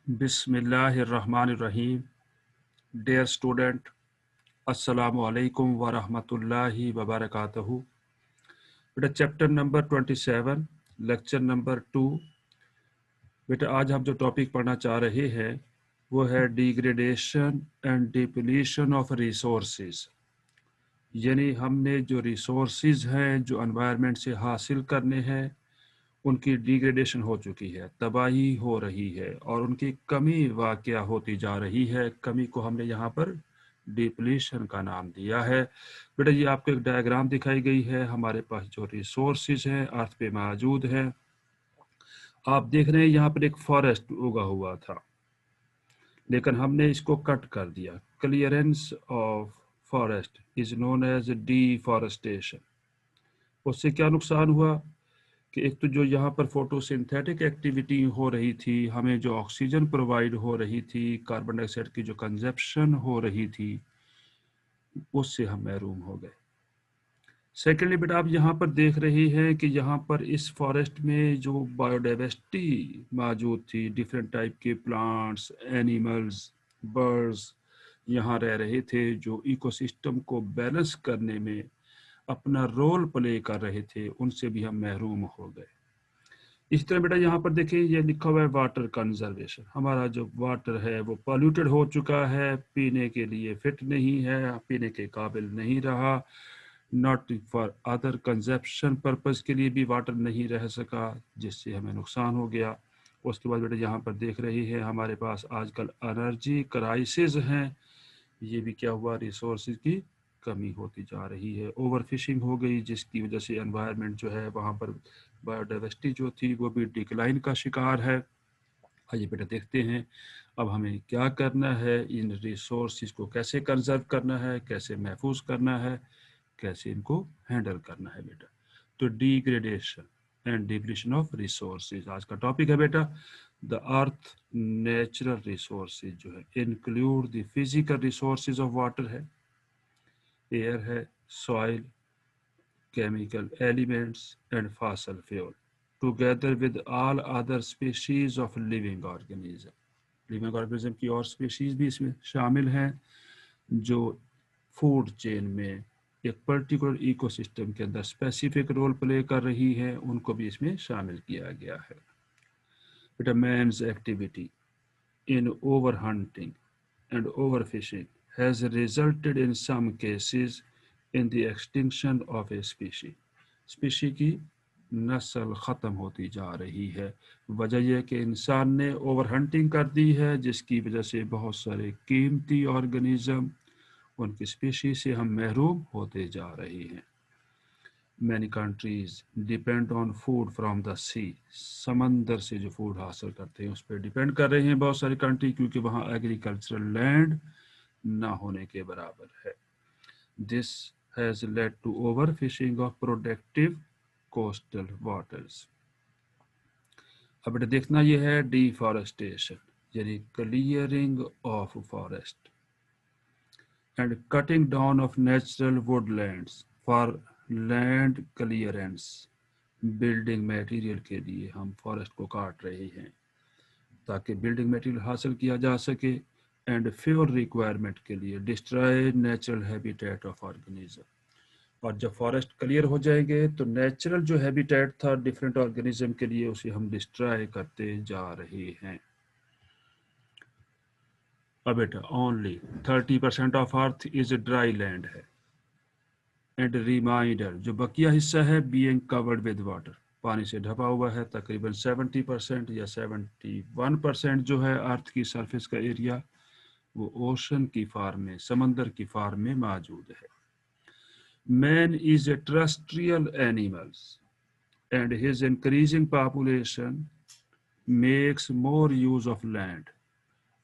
बिस्मिल्लाहिर्रहमानिर्रहीम। Dear student, अस्सलामु अलैकुम व रहमतुल्लाहि व बरकातहू। बेटा चैप्टर नंबर 27, लेक्चर नंबर 2। बेटा आज हम जो टॉपिक पढ़ना चाह रहे हैं वो है degradation and depletion of resources. यानी हमने जो रिसोर्सेज हैं जो एनवायरनमेंट से हासिल करने हैं उनकी डिग्रेडेशन हो चुकी है, तबाही हो रही है और उनकी कमी वाक़या होती जा रही है। कमी को हमने यहाँ पर डिप्लीशन का नाम दिया है। बेटा ये आपको एक डायग्राम दिखाई गई है। हमारे पास जो रिसोर्सेज हैं अर्थ पे मौजूद हैं। आप देख रहे हैं यहाँ पर एक फॉरेस्ट उगा हुआ था, लेकिन हमने इसको कट कर दिया। Clearance of forest is known as deforestation. उससे क्या नुकसान हुआ कि एक तो जो यहाँ पर फोटोसिंथेटिक एक्टिविटी हो रही थी, हमें जो ऑक्सीजन प्रोवाइड हो रही थी, कार्बन डाइऑक्साइड की जो कंजप्शन हो रही थी, उससे हम महरूम हो गए। सेकेंडली बेटा आप यहाँ पर देख रहे हैं कि यहाँ पर इस फॉरेस्ट में जो बायोडाइवर्सिटी मौजूद थी, डिफरेंट टाइप के प्लांट्स, एनिमल्स, बर्ड्स यहाँ रह रहे थे जो इकोसिस्टम को बैलेंस करने में अपना रोल प्ले कर रहे थे, उनसे भी हम महरूम हो गए। इस तरह बेटा यहाँ पर देखिए ये लिखा हुआ है वाटर कंजर्वेशन। हमारा जो वाटर है वो पॉल्यूटेड हो चुका है, पीने के लिए फिट नहीं है, पीने के काबिल नहीं रहा। Not for other consumption purpose के लिए भी वाटर नहीं रह सका, जिससे हमें नुकसान हो गया। उसके बाद बेटा यहाँ पर देख रही है हमारे पास आजकल एनर्जी क्राइसिस हैं। ये भी क्या हुआ, रिसोर्सेज की कमी होती जा रही है, ओवर फिशिंग हो गई, जिसकी वजह से एनवायरनमेंट जो है वहाँ पर बायोडाइवर्सिटी जो थी वो भी डिक्लाइन का शिकार है। आइए बेटा देखते हैं अब हमें क्या करना है, इन रिसोर्सेज को कैसे कंजर्व करना है, कैसे महफूज करना है, कैसे इनको हैंडल करना है बेटा। तो degradation and depletion of resources आज का टॉपिक है बेटा। द अर्थ नेचुरल रिसोर्सेज जो है include the physical resources of water है, एयर है, soil, chemical elements and fossil fuel together with all other species of living organism। Living organism की और स्पीशीज भी इसमें शामिल हैं जो फूड चेन में एक पर्टिकुलर इकोसिस्टम के अंदर स्पेसिफिक रोल प्ले कर रही है, उनको भी इसमें शामिल किया गया है। बेटा man's activity in overhunting and overfishing has resulted in some cases in the extinction of a species। Species की नस्ल ख़त्म होती जा रही है। वजह यह कि इंसान ने ओवर हंटिंग कर दी है, जिसकी वजह से बहुत सारे कीमती ऑर्गेनिज्म, उनकी स्पीशी से हम महरूम होते जा रहे हैं। Many countries depend on food from the sea। समंदर से जो फूड हासिल करते हैं उस पर डिपेंड कर रहे हैं बहुत सारी कंट्री, क्योंकि वहाँ एग्रीकल्चरल लैंड ना होने के बराबर है। This has led to overfishing of productive coastal waters। अब बेटा देखना यह है डिफॉरेस्टेशन, यानी clearing of forest and cutting down of natural Woodlands for land clearance. Building material के लिए हम फॉरेस्ट को काट रहे हैं ताकि बिल्डिंग मटेरियल हासिल किया जा सके, एंड फ्यूल रिक्वायरमेंट के लिए destroy natural habitat of organism. और जब फॉरेस्ट क्लियर हो जाएंगे तो नेचुरल जो हैबिटेट था डिफरेंट ऑर्गेनिज्म के लिए, उसे हम डिस्ट्रॉय करते जा रहे हैं। अब बेटा only 30% of earth is dry land है, एंड रिमाइंडर जो बकिया हिस्सा है बीइंग कवर्ड विद वाटर, पानी से ढपा हुआ है। तकरीबन 70% या 71% जो है अर्थ की सरफेस का एरिया वो ओशन की फॉर्म में, समंदर की फॉर्म में मौजूद है। Man is a terrestrial animals and his increasing population makes more use of land,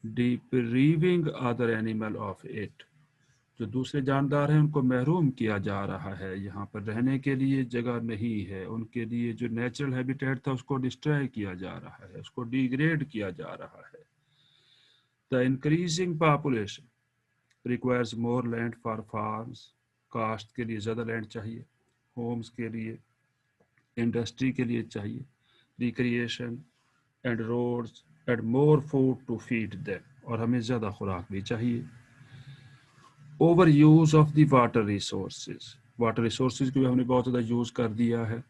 depriving other animal of it. जो दूसरे जानदार हैं उनको महरूम किया जा रहा है, यहाँ पर रहने के लिए जगह नहीं है, उनके लिए जो नेचुरल हैबिटेट था उसको डिस्ट्रॉय किया जा रहा है, उसको डिग्रेड किया जा रहा है। The increasing population requires more land for farms. कास्ट के लिए ज़्यादा लैंड चाहिए, होम्स के लिए, इंडस्ट्री के लिए चाहिए, recreation and roads and more food to feed them, और हमें ज़्यादा खुराक भी चाहिए। Over use of the water resources, water resources को भी हमने बहुत ज़्यादा यूज़ कर दिया है,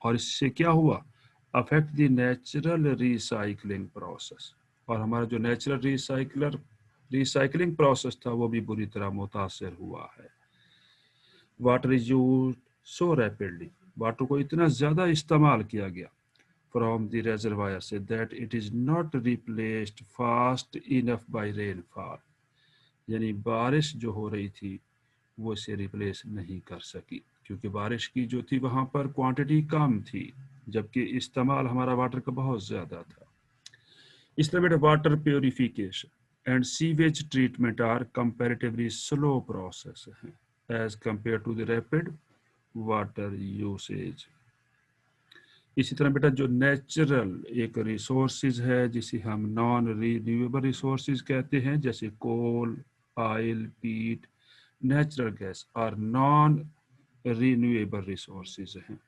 और इससे क्या हुआ, affect the natural recycling process, और हमारा जो नेचुरल रिसाइकलिंग प्रोसेस था वो भी बुरी तरह मुतासर हुआ है। Water is use so rapidly, water को इतना ज़्यादा इस्तेमाल किया गया फ्रॉम द रेजरवायर से that it is not replaced fast enough by rainfall, यानी बारिश जो हो रही थी वो इसे रिप्लेस नहीं कर सकी, क्योंकि बारिश की जो थी वहाँ पर क्वांटिटी कम थी, जबकि इस्तेमाल हमारा वाटर का बहुत ज़्यादा था। इसलिए बेटा water purification and sewage treatment are comparatively slow process हैं as compare to the rapid water usage. इसी तरह बेटा जो नेचुरल एक रिसोर्सेज है जिसे हम नॉन रिन्यूएबल रिसोर्सेज कहते हैं, जैसे कोल, ऑयल, पीट, नेचुरल गैस और नॉन रिन्यूएबल रिसोर्सेज हैं।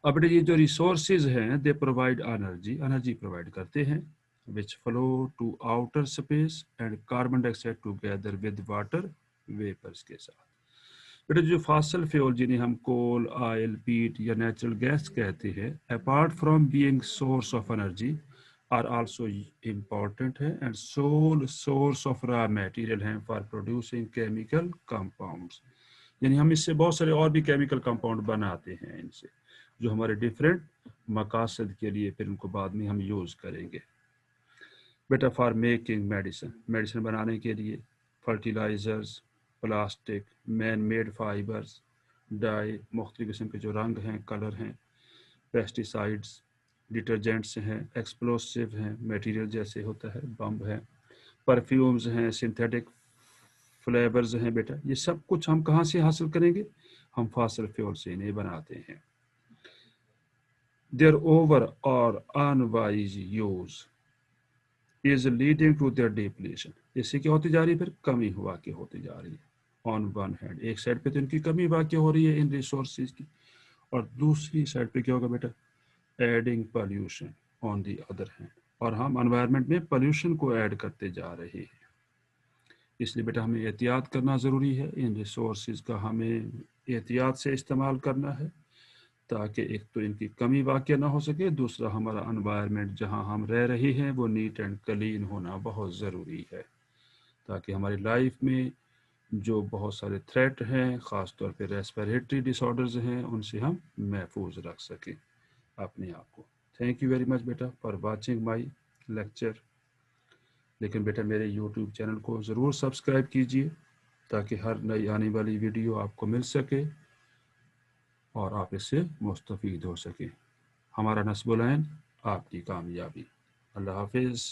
अब बेटा ये जो रिसोर्सेज हैं दे प्रोवाइड एनर्जी प्रोवाइड करते हैं which flow to outer space and carbon dioxide together with water vapours के साथ। बेटा जो फॉसिल फ्यूल जिन्हें हम कोल, ऑयल, पीट या नेचुरल गैस कहते हैं, apart from being source of energy are also important है and sole source of raw material हैं फॉर प्रोड्यूसिंग केमिकल कंपाउंड्स, यानी हम इससे बहुत सारे और भी केमिकल कंपाउंड बनाते हैं इनसे, जो हमारे डिफरेंट मकासद के लिए फिर उनको बाद में हम यूज़ करेंगे। बेटा फॉर मेकिंग मेडिसिन बनाने के लिए fertilizers, plastic, man made fibres, dye, मुख्तलिफ किस्म के जो रंग हैं, कलर हैं, पेस्टिसाइड्स, डिटर्जेंट्स हैं, एक्सप्लोसिव हैं, मटेरियल जैसे होता है बम है, परफ्यूम्स हैं, सिंथेटिक फ्लेवर्स हैं, बेटा ये सब कुछ हम कहाँ से हासिल करेंगे, हम फॉसिल फ्यूल से इन्हें बनाते हैं। देयर ओवर और unwise use is leading to their depletion, इससे क्या होती जा रही है, फिर कमी हुआ के होती जा रही है। ऑन वन हैंड एक साइड पे तो इनकी कमी वाक़ हो रही है इन रिसोर्सेज की, और दूसरी साइड पे क्या होगा बेटा, adding pollution on the other hand, और हम एनवायरनमेंट में पॉल्यूशन को ऐड करते जा रहे हैं। इसलिए बेटा हमें एहतियात करना ज़रूरी है, इन रिसोर्सेज का हमें एहतियात से इस्तेमाल करना है, ताकि एक तो इनकी कमी वाक़ ना हो सके, दूसरा हमारा एनवायरनमेंट जहाँ हम रह रहे हैं वो नीट एंड क्लीन होना बहुत ज़रूरी है, ताकि हमारी लाइफ में जो बहुत सारे थ्रेट हैं, ख़ास तौर पे रेस्पिरेटरी डिसऑर्डर्स हैं, उनसे हम महफूज रख सकें अपने आप को। थैंक यू वेरी मच बेटा फॉर वाचिंग माय लेक्चर। लेकिन बेटा मेरे यूट्यूब चैनल को ज़रूर सब्सक्राइब कीजिए ताकि हर नई आने वाली वीडियो आपको मिल सके और आप इससे मुस्तफ़ीद हो सकें। हमारा नस्बुल ऐन आपकी कामयाबी। अल्लाह हाफिज़।